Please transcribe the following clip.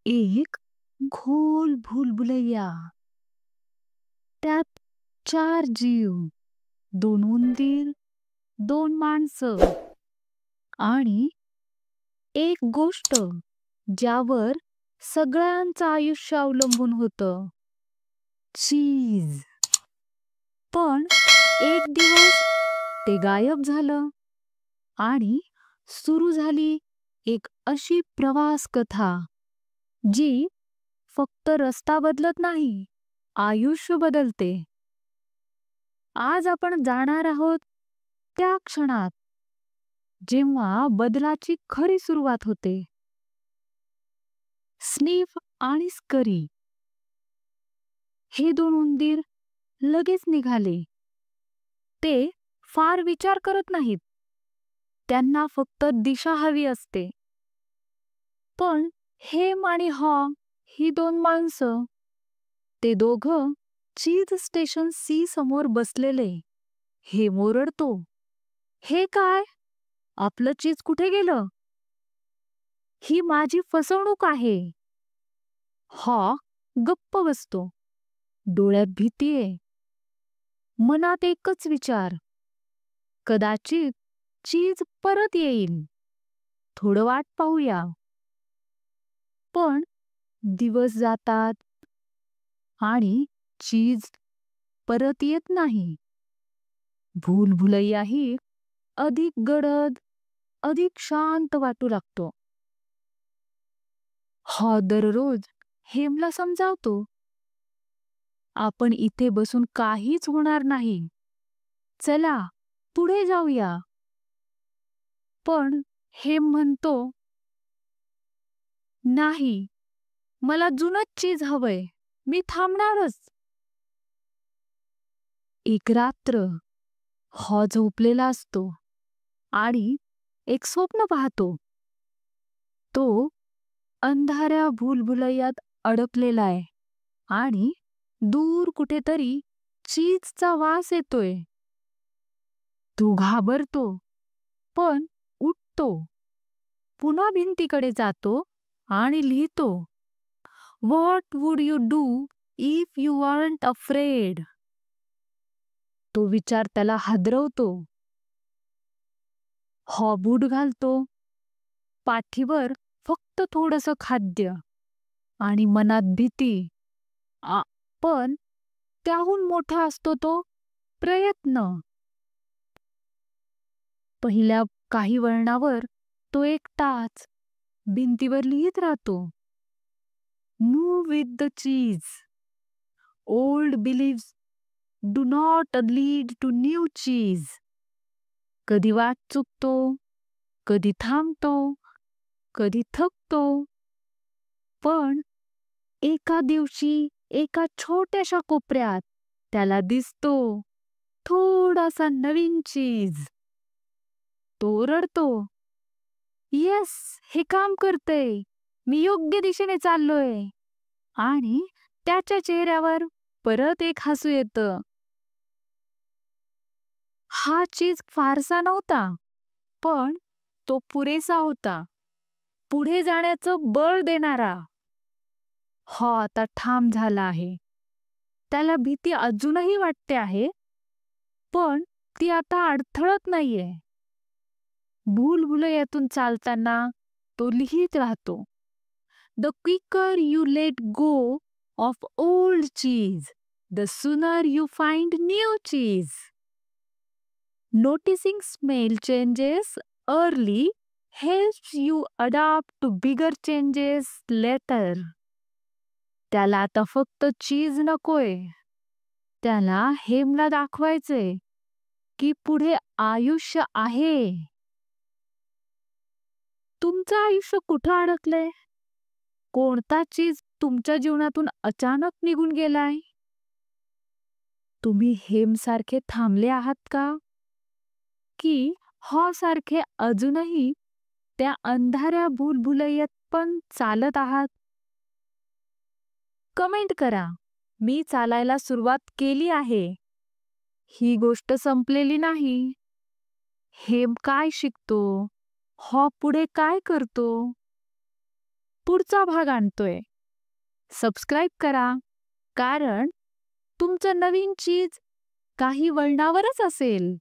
एक खोल भुलभुलैया. त्यात 4 जीव, 2 उंदीर, 2 माणसं आणि एक गोष्ट ज्यावर सगळ्यांचं आयुष्य अवलंबून होतं. चीज. पण एक दिवस ते गायब झालं आणि सुरू झाली एक अशी प्रवास कथा जी फक्त रस्ता बदलत नाही, आयुष्य बदलते. आज आपण जाणार आहोत त्या क्षणात जेव्हा बदलाची खरी सुरुवात होते. स्नीफ आणि स्करी हे 2 उंदीर लगेच निघाले. ते फार विचार करत नाहीत. त्यांना फक्त दिशा हवी असते. पण हेम आणि हॉ ही 2 माणसं, ते दोघं चीज स्टेशन सी समोर बसलेले. हेम ओरडतो, "हे काय? आपलं चीज कुठे गेलं? ही माझी फसवणूक आहे." हॉ गप्प बसतो. डोळ्यात भीती आहे. मनात एकच विचार, कदाचित चीज परत येईल. थोडं वाट पाहूया. पण दिवस जातात आणि चीज परत येत नाही. भुलभुलैयाही अधिक गडद, अधिक शांत वाटू लागतो. हा दररोज हेमला समजावतो, आपण इथे बसून काहीच होणार नाही. चला पुढे जाऊया. पण हेम म्हणतो, नाही, मला जुनंच चीज हवंय. मी थांबणारच. एक रात्र हॉ झोपलेला असतो आणि एक स्वप्न पाहतो. तो अंधाऱ्या भुलभुलैयात अडकलेला आहे आणि दूर कुठेतरी चीजचा वास येतोय. तो घाबरतो, पण उठतो. पुन्हा भिंतीकडे जातो आणि लिहितो, "What would you do if you weren't afraid?" तो विचार त्याला हादरवतो. हॉ बूट घालतो. पाठीवर फक्त थोडंसं खाद्य आणि मनात भीती. पण त्याहून मोठा असतो तो प्रयत्न. पहिल्या काही वळणावर तो एकटाच भिंतीवर लिहित राहतो, "move with the cheese. Old beliefs do not lead to new cheese." कधी वाट चुकतो, कधी थांबतो, कधी थकतो. पण एका दिवशी एका छोट्याशा कोपऱ्यात त्याला दिसतो थोडासा नवीन चीज. तो ओरडतो, "येस, हे काम करतंय. मी योग्य दिशेने चाललोय." आणि त्याच्या चेहऱ्यावर परत एक हसू येतं. हा चीज फारसा नव्हता, पण तो पुरेसा होता. पुढे जाण्याचं बळ देणारा. हा आता ठाम झाला आहे. त्याला भीती अजूनही वाटते आहे, पण ती आता अडथळत नाहीये. भुलभुलैयातून चालताना तो लिहित राहतो, "The quicker you let go of old cheese, the sooner you find new cheese. Noticing small changes early helps you adapt to bigger changes later." त्याला आता फक्त चीज नकोय. त्याला हेमला दाखवायचंय की पुढे आयुष्य आहे. तुमचं आयुष्य कुठं अडकलंय? कोणता चीज तुमच्या जीवनातून अचानक निघून गेलाय? तुम्ही हेमसारखे थांबले आहात का? की हॉ सारखे अजूनही त्या अंधाऱ्या भुलभुलैयात पण चालत आहात? कमेंट करा. मी चालायला सुरुवात केली आहे. ही गोष्ट संपलेली नाही. हेम काय शिकतो? हॉ पुढे काय करतो? पुढचा भाग आणतोय. सबस्क्राईब करा, कारण तुमचं नवीन चीज काही वळणावरच असेल.